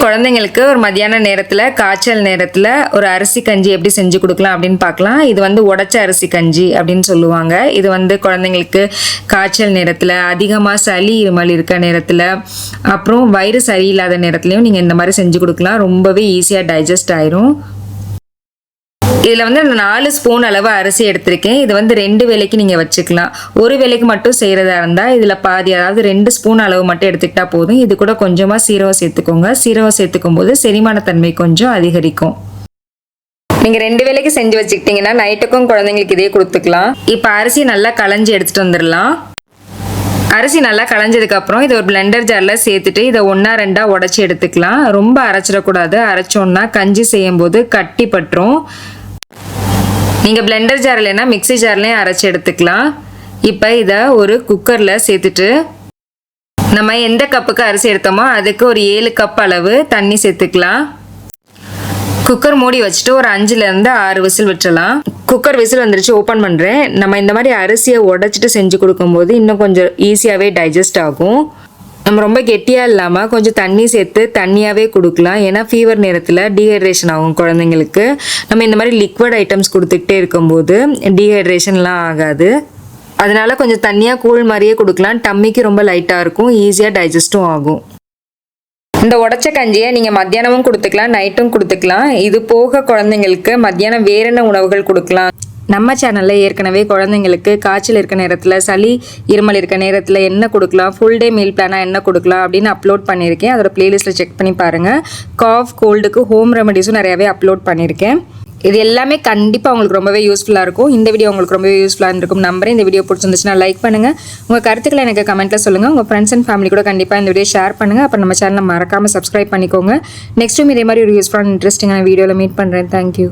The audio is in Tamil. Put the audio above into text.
குழந்தைங்களுக்கு ஒரு மதியான நேரத்தில் காய்ச்சல் நேரத்தில் ஒரு அரிசி கஞ்சி எப்படி செஞ்சு கொடுக்கலாம் அப்படின்னு பார்க்கலாம். இது வந்து உடைச்ச அரிசி கஞ்சி அப்படின்னு சொல்லுவாங்க. இது வந்து குழந்தைங்களுக்கு காய்ச்சல் நேரத்தில், அதிகமாக சளி இருமல் இருக்க நேரத்தில், அப்புறம் வயிறு சரியில்லாத நேரத்துலையும் நீங்கள் இந்த மாதிரி செஞ்சு கொடுக்கலாம். ரொம்பவே ஈஸியாக டைஜஸ்ட் ஆயிரும். இதில் வந்து 4 ஸ்பூன் அளவு அரிசி எடுத்திருக்கேன். இது வந்து 2 வேளைக்கு நீங்கள் வச்சுக்கலாம். ஒரு வேளைக்கு மட்டும் செய்கிறதா இருந்தால் இதில் பாதி, அதாவது 2 ஸ்பூன் அளவு மட்டும் எடுத்துக்கிட்டா போதும். இது கூட கொஞ்சமாக சீரகம் சேர்த்துக்கோங்க. சீரகம் சேர்த்துக்கும் போது செரிமானத்தன்மை கொஞ்சம் அதிகரிக்கும். நீங்கள் 2 வேளைக்கு செஞ்சு வச்சுக்கிட்டிங்கன்னா நைட்டுக்கும் குழந்தைங்களுக்கு இதே கொடுத்துக்கலாம். இப்போ அரிசி நல்லா களைஞ்சி எடுத்துகிட்டு வந்துடலாம். அரிசி நல்லா களைஞ்சதுக்கப்புறம் இதை ஒரு பிளெண்டர் ஜாரில் சேர்த்துட்டு இதை 1-2 உடச்சி எடுத்துக்கலாம். ரொம்ப அரைச்சிடக்கூடாது. அரைச்சோன்னா கஞ்சி செய்யும் போது கட்டி பட்டுரும். நீங்கள் பிளெண்டர் ஜார் இல்லைன்னா மிக்சி ஜார்லேயும் அரைச்சி எடுத்துக்கலாம். இப்போ இதை ஒரு குக்கரில் சேர்த்துட்டு நம்ம எந்த கப்புக்கு அரிசி எடுத்தோமோ அதுக்கு ஒரு 7 கப் அளவு தண்ணி சேர்த்துக்கலாம். குக்கர் மூடி வச்சுட்டு ஒரு 5-6 விசில் விட்டுறலாம். குக்கர் விசில் வந்துருச்சு, ஓப்பன் பண்ணுறேன். நம்ம இந்த மாதிரி அரிசியை உடைச்சிட்டு செஞ்சு கொடுக்கும்போது இன்னும் கொஞ்சம் ஈஸியாகவே டைஜஸ்ட் ஆகும். நம்ம ரொம்ப கெட்டியாக இல்லாமல் கொஞ்சம் தண்ணி சேர்த்து தண்ணியாகவே கொடுக்கலாம். ஏன்னா ஃபீவர் நேரத்தில் டீஹைட்ரேஷன் ஆகும் குழந்தைங்களுக்கு. நம்ம இந்த மாதிரி லிக்விட் ஐட்டம்ஸ் கொடுத்துக்கிட்டே இருக்கும்போது டீஹைட்ரேஷன்லாம் ஆகாது. அதனால கொஞ்சம் தண்ணியாக கூழ் மாதிரியே கொடுக்கலாம். டம்மிக்கு ரொம்ப லைட்டாக இருக்கும், ஈஸியாக டைஜஸ்ட்டும் ஆகும். இந்த உடச்ச கஞ்சியை நீங்கள் மத்தியானமும் கொடுத்துக்கலாம், நைட்டும் கொடுத்துக்கலாம். இது போக குழந்தைங்களுக்கு மத்தியானம் வேற என்ன உணவுகள் கொடுக்கலாம்? நம்ம சேனலில் ஏற்கனவே குழந்தைங்களுக்கு காய்ச்சல் இருக்க நேரத்தில், சளி இருமல் இருக்க நேரத்தில் என்ன கொடுக்கலாம், ஃபுல் டே மீல் பிளானாக என்ன கொடுக்கலாம் அப்படின்னு அப்லோட் பண்ணியிருக்கேன். அதோட பிளேலிஸ்ட்டில் செக் பண்ணி பாருங்கள். காஃப் கோல்டுக்கு ஹோம் ரெமடிஸும் நிறையாவே அப்லோட் பண்ணியிருக்கேன். இது எல்லாமே கண்டிப்பாக உங்களுக்கு ரொம்பவே யூஸ்ஃபுல்லாக இருக்கும். இந்த வீடியோ உங்களுக்கு ரொம்பவே யூஸ்ஃபுல்லாக இருக்கும் நம்புறேன். இந்த வீடியோ பிடிச்சிருந்துச்சுன்னா லைக் பண்ணுங்கள். உங்கள் கருத்துக்களை எனக்கு கமெண்ட்டில் சொல்லுங்கள். உங்கள் ஃப்ரெண்ட்ஸ் அண்ட் ஃபேமிலி கூட கண்டிப்பாக இந்த வீடியோ ஷேர் பண்ணுங்கள். அப்புறம் நம்ம சேனலை மறக்காமல் சப்ஸ்கிரைப் பண்ணிக்கோங்க. நெக்ஸ்ட்டும் இதே மாதிரி ஒரு யூஸ்ஃபுல்லான இன்ட்ரெஸ்டிங்கான வீடியோவில் மீட் பண்ணுறேன். தேங்க்யூ.